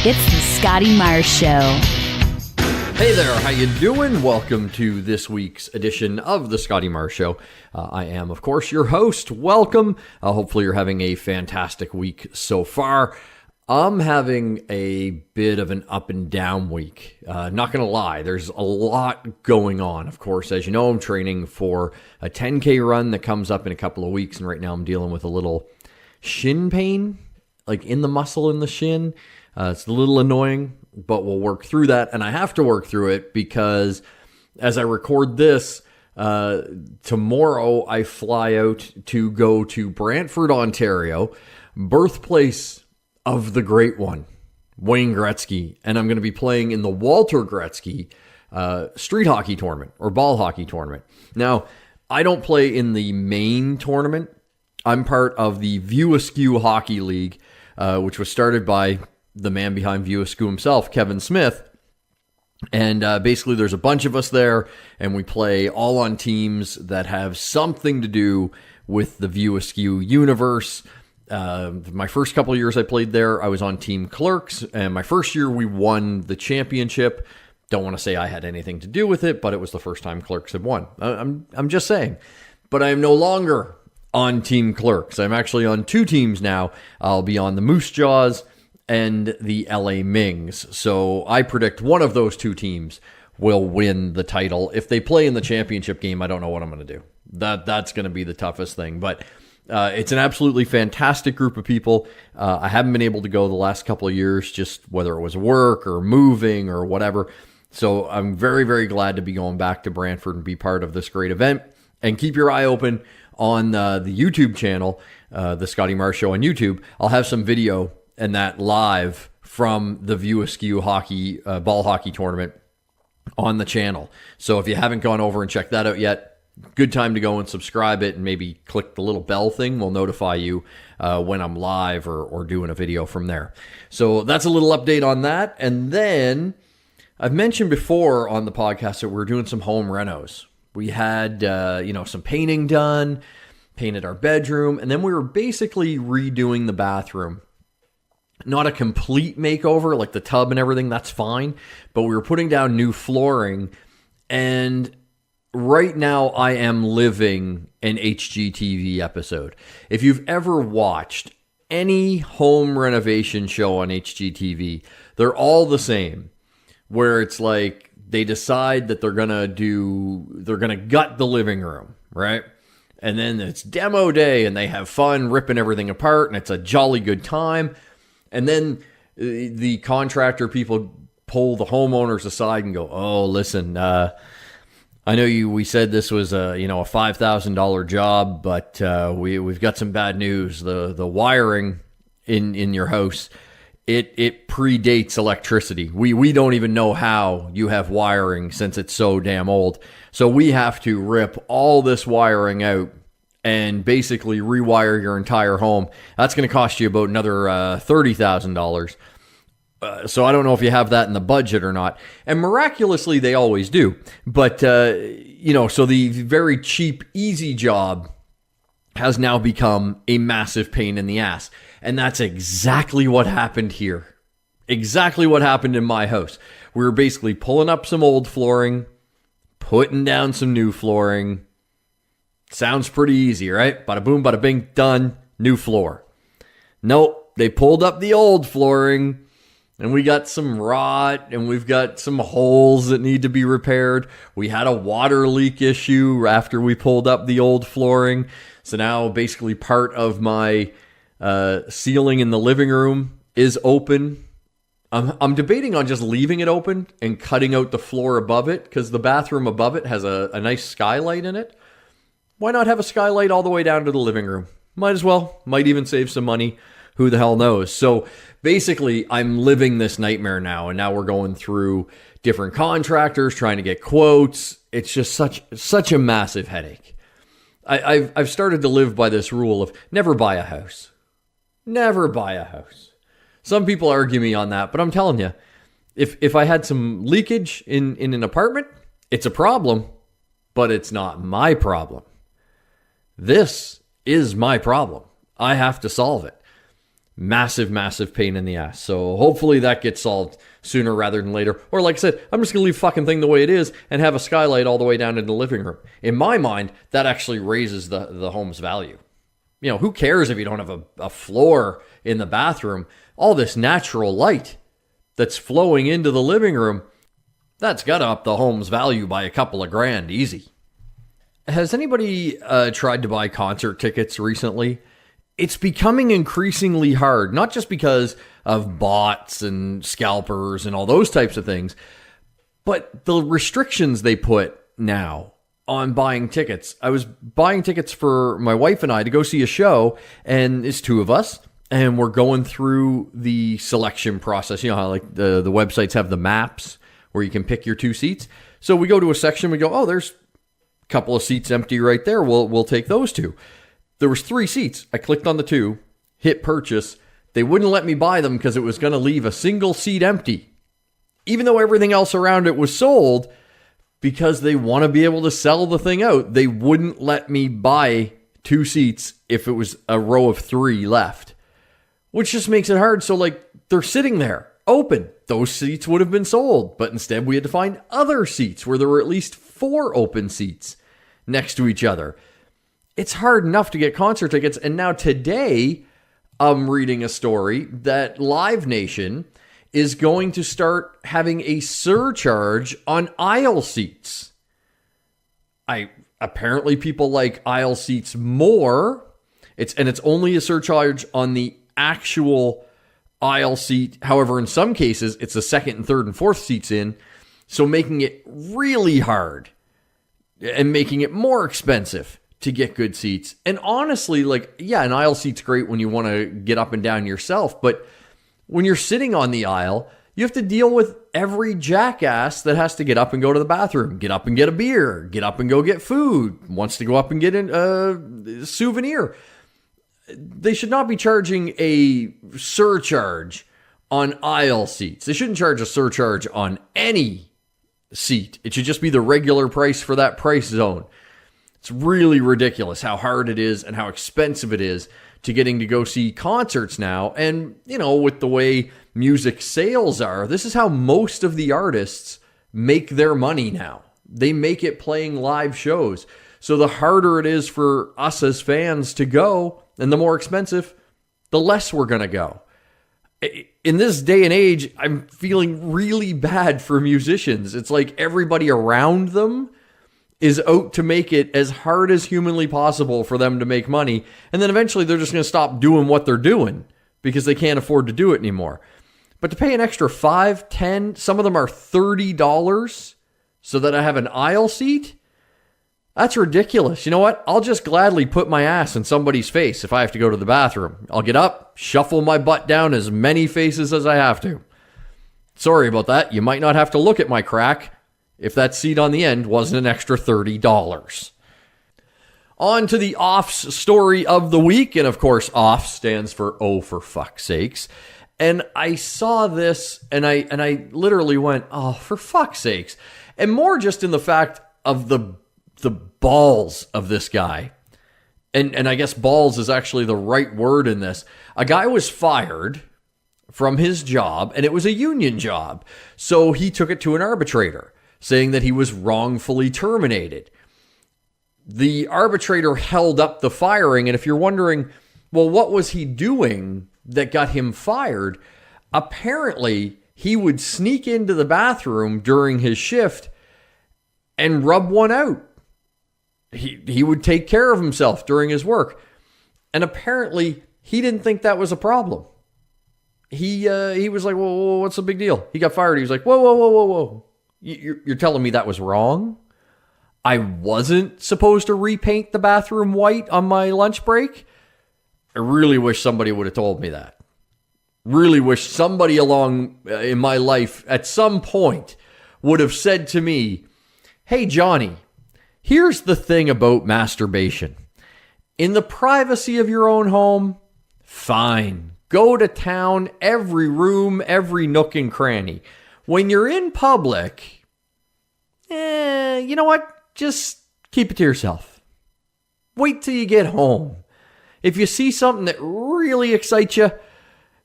It's the Scotty Myers Show. Hey there, how you doing? Welcome to this week's edition of the Scotty Myers Show. I am, of course, your host. Welcome. Hopefully you're having a fantastic week so far. I'm having a bit of an up and down week. Not going to lie, there's a lot going on. Of course, as you know, I'm training for a 10K run that comes up in a couple of weeks, and right now I'm dealing with a little shin pain, like in the muscle in the shin. It's a little annoying, but we'll work through that. And I have to work through it because as I record this, tomorrow I fly out to go to Brantford, Ontario, birthplace of the great one, Wayne Gretzky. And I'm going to be playing in the Walter Gretzky street hockey tournament or ball hockey tournament. Now, I don't play in the main tournament. I'm part of the View Askew Hockey League, which was started by the man behind View Askew himself, Kevin Smith. And basically there's a bunch of us there, and we play all on teams that have something to do with the View Askew universe. My first couple of years I played there, I was on Team Clerks, and my first year we won the championship. Don't want to say I had anything to do with it, but it was the first time Clerks had won. I'm just saying. But I am no longer on Team Clerks. I'm actually on two teams now. I'll be on the Moose Jaws and the LA Mings. So I predict one of those two teams will win the title. If they play in the championship game, I don't know what I'm going to do. That's going to be the toughest thing. But it's an absolutely fantastic group of people. I haven't been able to go the last couple of years, just whether it was work or moving or whatever. So I'm very, very glad to be going back to Brantford and be part of this great event. And keep your eye open on the YouTube channel, the Scotty Myers Show on YouTube. I'll have some video and that live from the View Askew hockey ball hockey tournament on the channel. So if you haven't gone over and checked that out yet, good time to go and subscribe it and maybe click the little bell thing. We'll notify you when I'm live or doing a video from there. So that's a little update on that. And then I've mentioned before on the podcast that we're doing some home renos. We had some painting done, painted our bedroom, and then we were basically redoing the bathroom. Not a complete makeover, like the tub and everything, that's fine. But we were putting down new flooring. And right now I am living an HGTV episode. If you've ever watched any home renovation show on HGTV, they're all the same. Where it's like they decide that they're going to gut the living room, right? And then it's demo day and they have fun ripping everything apart and it's a jolly good time. And then the contractor people pull the homeowners aside and go, "Oh, listen, I know we said this was a $5,000 job, but we've got some bad news. The wiring in your house, it predates electricity. We don't even know how you have wiring since it's so damn old. So we have to rip all this wiring out and basically rewire your entire home. That's going to cost you about another $30,000. So I don't know if you have that in the budget or not. And miraculously, they always do. But, so the very cheap, easy job has now become a massive pain in the ass. And that's exactly what happened here. Exactly what happened in my house. We were basically pulling up some old flooring, putting down some new flooring. Sounds pretty easy, right? Bada boom, bada bing, done, new floor. Nope, they pulled up the old flooring, and we got some rot, and we've got some holes that need to be repaired. We had a water leak issue after we pulled up the old flooring. So now basically part of my ceiling in the living room is open. I'm debating on just leaving it open and cutting out the floor above it because the bathroom above it has a nice skylight in it. Why not have a skylight all the way down to the living room? Might as well. Might even save some money. Who the hell knows? So basically, I'm living this nightmare now, and now we're going through different contractors, trying to get quotes. It's just such a massive headache. I've started to live by this rule of never buy a house. Never buy a house. Some people argue me on that, but I'm telling you, if I had some leakage in an apartment, it's a problem, but it's not my problem. This is my problem. I have to solve it. Massive, massive pain in the ass. So hopefully that gets solved sooner rather than later. Or like I said, I'm just going to leave fucking thing the way it is and have a skylight all the way down into the living room. In my mind, that actually raises the home's value. You know, who cares if you don't have a floor in the bathroom? All this natural light that's flowing into the living room, that's got to up the home's value by a couple of grand easy. Has anybody tried to buy concert tickets recently? It's becoming increasingly hard, not just because of bots and scalpers and all those types of things, but the restrictions they put now on buying tickets. I was buying tickets for my wife and I to go see a show, and it's two of us, and we're going through the selection process. You know how like the websites have the maps where you can pick your two seats. So we go to a section, we go, oh, there's a couple of seats empty right there. We'll take those two. There was 3 seats. I clicked on the 2, hit purchase. They wouldn't let me buy them because it was going to leave a single seat empty. Even though everything else around it was sold, because they want to be able to sell the thing out, they wouldn't let me buy 2 seats if it was a row of 3 left. Which just makes it hard. So like they're sitting there open. Those seats would have been sold. But instead we had to find other seats where there were at least 4 open seats next to each other. It's hard enough to get concert tickets. And now today, I'm reading a story that Live Nation is going to start having a surcharge on aisle seats. Apparently people like aisle seats more. It's only a surcharge on the actual aisle seat. However, in some cases, it's the second and third and fourth seats in. So making it really hard and making it more expensive to get good seats. And honestly, like, yeah, an aisle seat's great when you want to get up and down yourself. But when you're sitting on the aisle, you have to deal with every jackass that has to get up and go to the bathroom, get up and get a beer, get up and go get food, wants to go up and get a souvenir. They should not be charging a surcharge on aisle seats. They shouldn't charge a surcharge on any seat. It should just be the regular price for that price zone. It's really ridiculous how hard it is and how expensive it is to getting to go see concerts now. And, you know, with the way music sales are, this is how most of the artists make their money now. They make it playing live shows. So the harder it is for us as fans to go, and the more expensive, the less we're going to go. In this day and age, I'm feeling really bad for musicians. It's like everybody around them is out to make it as hard as humanly possible for them to make money. And then eventually they're just going to stop doing what they're doing because they can't afford to do it anymore. But to pay an extra $5, $10, some of them are $30 so that I have an aisle seat, that's ridiculous. You know what? I'll just gladly put my ass in somebody's face if I have to go to the bathroom. I'll get up, shuffle my butt down as many faces as I have to. Sorry about that. You might not have to look at my crack if that seat on the end wasn't an extra $30. On to the offs story of the week. And of course, off stands for oh, for fuck's sakes. And I saw this and I literally went, oh, for fuck's sakes. And more just in the fact of the balls of this guy. And I guess balls is actually the right word in this. A guy was fired from his job and it was a union job. So he took it to an arbitrator, saying that he was wrongfully terminated. The arbitrator held up the firing, and if you're wondering, well, what was he doing that got him fired? Apparently, he would sneak into the bathroom during his shift and rub one out. He would take care of himself during his work. And apparently, he didn't think that was a problem. He was like, well, what's the big deal? He got fired. He was like, whoa. You're telling me that was wrong? I wasn't supposed to repaint the bathroom white on my lunch break? I really wish somebody would have told me that. Really wish somebody along in my life at some point would have said to me, hey, Johnny, here's the thing about masturbation. In the privacy of your own home, fine. Go to town, every room, every nook and cranny. When you're in public, you know what? Just keep it to yourself. Wait till you get home. If you see something that really excites you,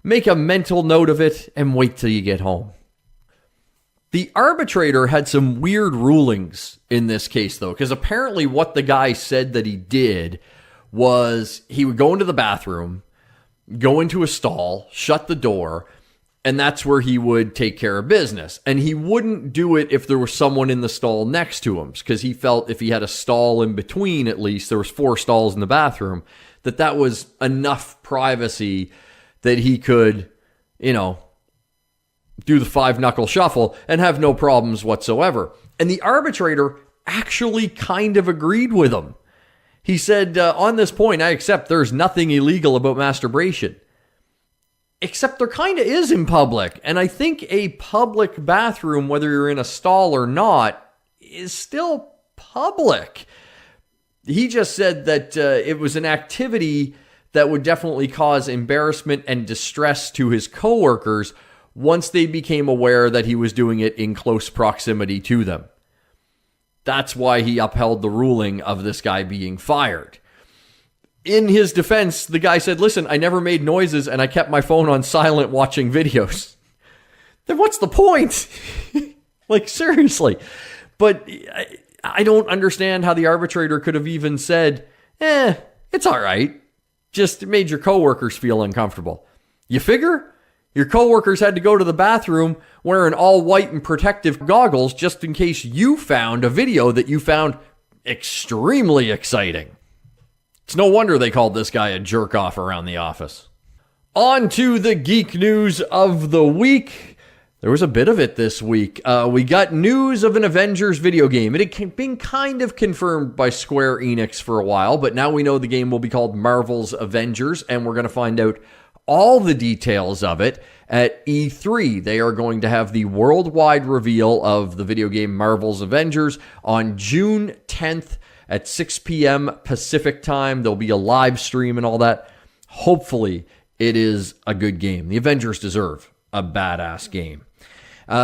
make a mental note of it and wait till you get home. The arbitrator had some weird rulings in this case, though, because apparently what the guy said that he did was he would go into the bathroom, go into a stall, shut the door, and that's where he would take care of business. And he wouldn't do it if there was someone in the stall next to him, because he felt if he had a stall in between, at least, there was 4 stalls in the bathroom, that was enough privacy that he could, do the 5-knuckle shuffle and have no problems whatsoever. And the arbitrator actually kind of agreed with him. He said, on this point, I accept there's nothing illegal about masturbation. Except there kind of is in public. And I think a public bathroom, whether you're in a stall or not, is still public. He just said that it was an activity that would definitely cause embarrassment and distress to his coworkers once they became aware that he was doing it in close proximity to them. That's why he upheld the ruling of this guy being fired. In his defense, the guy said, listen, I never made noises and I kept my phone on silent watching videos. Then what's the point? Like, seriously. But I don't understand how the arbitrator could have even said, it's all right. Just made your coworkers feel uncomfortable. You figure? Your coworkers had to go to the bathroom wearing all white and protective goggles just in case you found a video that you found extremely exciting. It's no wonder they called this guy a jerk-off around the office. On to the geek news of the week. There was a bit of it this week. We got news of an Avengers video game. It had been kind of confirmed by Square Enix for a while, but now we know the game will be called Marvel's Avengers, and we're going to find out all the details of it at E3. They are going to have the worldwide reveal of the video game Marvel's Avengers on June 10th at 6 p.m. Pacific time. There'll be a live stream and all that. Hopefully, it is a good game. The Avengers deserve a badass game.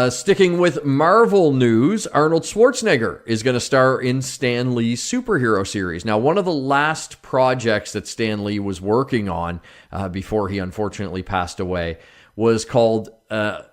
Sticking with Marvel news, Arnold Schwarzenegger is going to star in Stan Lee's superhero series. Now, one of the last projects that Stan Lee was working on before he unfortunately passed away was called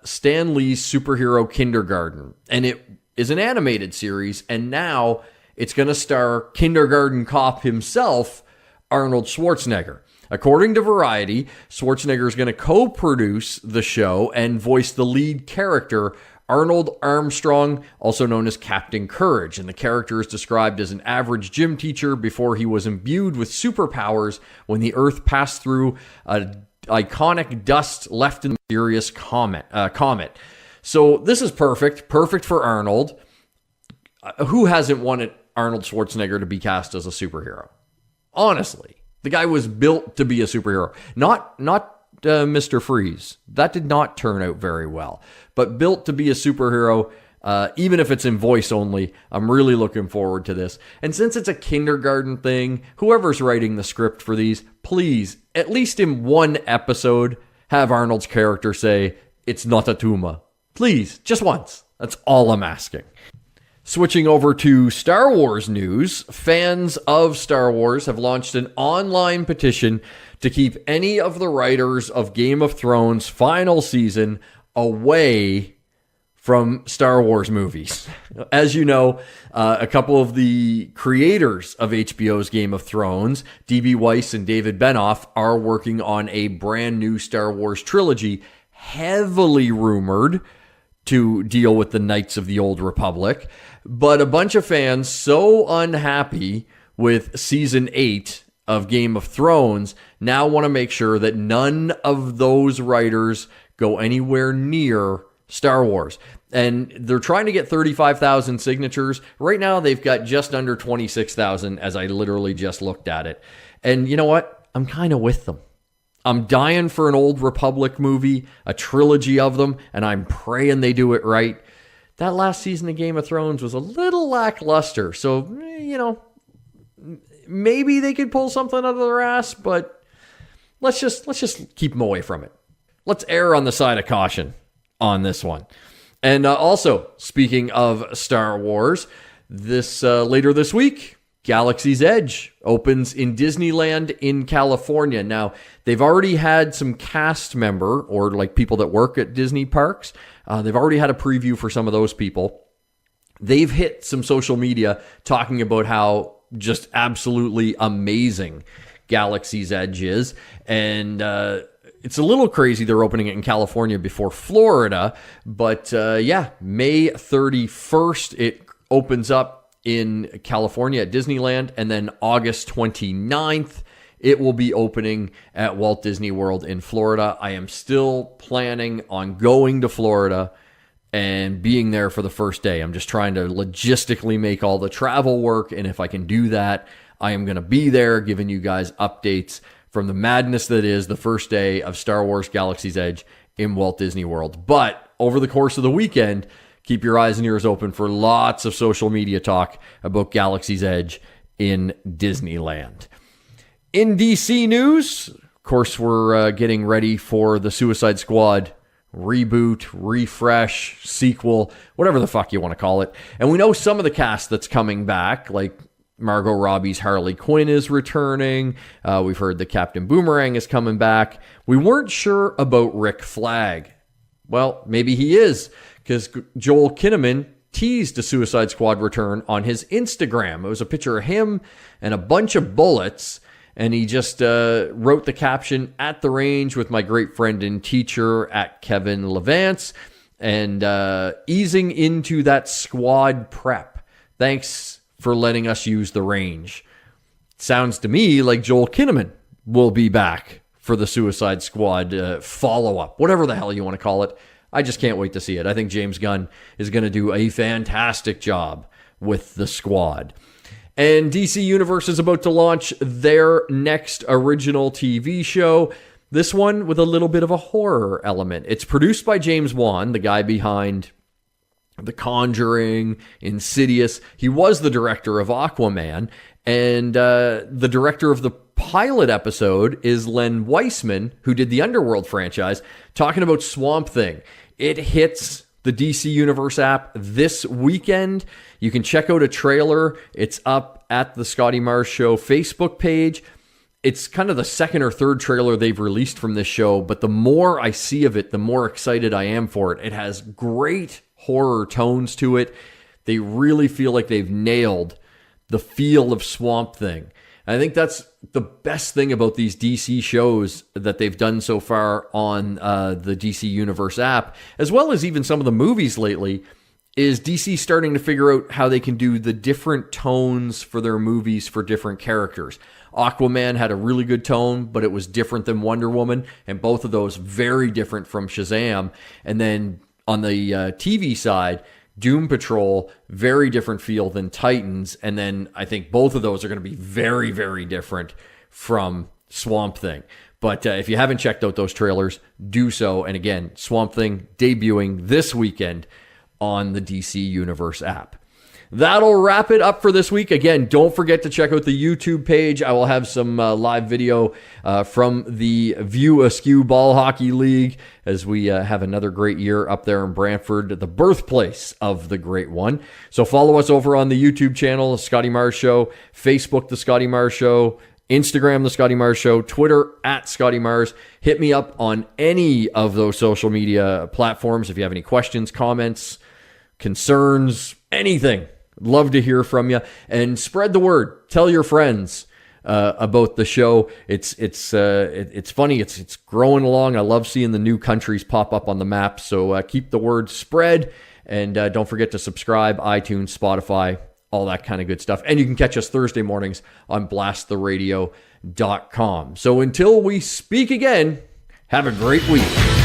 Stan Lee's Superhero Kindergarten. And it is an animated series, and now it's going to star kindergarten cop himself, Arnold Schwarzenegger. According to Variety, Schwarzenegger is going to co-produce the show and voice the lead character, Arnold Armstrong, also known as Captain Courage. And the character is described as an average gym teacher before he was imbued with superpowers when the Earth passed through an iconic dust left in the mysterious comet. So this is perfect for Arnold. Who hasn't wanted Arnold Schwarzenegger to be cast as a superhero? Honestly. The guy was built to be a superhero. Not Mr. Freeze. That did not turn out very well. But built to be a superhero, even if it's in voice only. I'm really looking forward to this. And since it's a kindergarten thing, whoever's writing the script for these, please, at least in one episode, have Arnold's character say, "It's not a tumor." Please, just once. That's all I'm asking. Switching over to Star Wars news, fans of Star Wars have launched an online petition to keep any of the writers of Game of Thrones' final season away from Star Wars movies. As you know, a couple of the creators of HBO's Game of Thrones, D.B. Weiss and David Benioff, are working on a brand new Star Wars trilogy, heavily rumored to deal with the Knights of the Old Republic. But a bunch of fans so unhappy with season 8 of Game of Thrones now want to make sure that none of those writers go anywhere near Star Wars. And they're trying to get 35,000 signatures. Right now, they've got just under 26,000 as I literally just looked at it. And you know what? I'm kind of with them. I'm dying for an Old Republic movie, a trilogy of them, and I'm praying they do it right. That last season of Game of Thrones was a little lackluster, so, maybe they could pull something out of their ass, but let's just keep them away from it. Let's err on the side of caution on this one. And also, speaking of Star Wars, later this week, Galaxy's Edge opens in Disneyland in California. Now, they've already had some cast member or like people that work at Disney parks. They've already had a preview for some of those people. They've hit some social media talking about how just absolutely amazing Galaxy's Edge is. And it's a little crazy they're opening it in California before Florida. But May 31st, it opens up in California at Disneyland, and then August 29th, it will be opening at Walt Disney World in Florida. I am still planning on going to Florida and being there for the first day. I'm just trying to logistically make all the travel work, and if I can do that, I am going to be there giving you guys updates from the madness that is the first day of Star Wars Galaxy's Edge in Walt Disney World. But over the course of the weekend, keep your eyes and ears open for lots of social media talk about Galaxy's Edge in Disneyland. In DC news, of course, we're getting ready for the Suicide Squad reboot, refresh, sequel, whatever the fuck you want to call it. And we know some of the cast that's coming back, like Margot Robbie's Harley Quinn is returning. We've heard that Captain Boomerang is coming back. We weren't sure about Rick Flag. Well, maybe he is, because Joel Kinnaman teased a Suicide Squad return on his Instagram. It was a picture of him and a bunch of bullets, and he just wrote the caption, "At the range with my great friend and teacher at Kevin Levance, and easing into that squad prep. Thanks for letting us use the range." Sounds to me like Joel Kinnaman will be back for the Suicide Squad follow-up, whatever the hell you want to call it. I just can't wait to see it. I think James Gunn is going to do a fantastic job with the squad. And DC Universe is about to launch their next original TV show. This one with a little bit of a horror element. It's produced by James Wan, the guy behind The Conjuring, Insidious. He was the director of Aquaman. And the director of the pilot episode is Len Weissman, who did the Underworld franchise, talking about Swamp Thing. It hits the DC Universe app this weekend. You can check out a trailer. It's up at the Scotty Mars Show Facebook page. It's kind of the second or third trailer they've released from this show, but the more I see of it, the more excited I am for it. It has great horror tones to it. They really feel like they've nailed the feel of Swamp Thing. I think that's the best thing about these DC shows that they've done so far on the DC Universe app, as well as even some of the movies lately, is DC starting to figure out how they can do the different tones for their movies for different characters. Aquaman had a really good tone, but it was different than Wonder Woman, and both of those very different from Shazam. And then on the TV side, Doom Patrol, very different feel than Titans. And then I think both of those are going to be very, very different from Swamp Thing. But if you haven't checked out those trailers, do so. And again, Swamp Thing debuting this weekend on the DC Universe app. That'll wrap it up for this week. Again, don't forget to check out the YouTube page. I will have some live video from the View Askew Ball Hockey League as we have another great year up there in Brantford, the birthplace of the great one. So follow us over on the YouTube channel, Scotty Mars Show, Facebook, The Scotty Mars Show, Instagram, The Scotty Mars Show, Twitter, @Scotty Mars. Hit me up on any of those social media platforms if you have any questions, comments, concerns, anything. Love to hear from you, and spread the word. Tell your friends about the show. It's funny. It's growing along. I love seeing the new countries pop up on the map. So keep the word spread, and don't forget to subscribe, iTunes, Spotify, all that kind of good stuff. And you can catch us Thursday mornings on blasttheradio.com. So until we speak again, have a great week.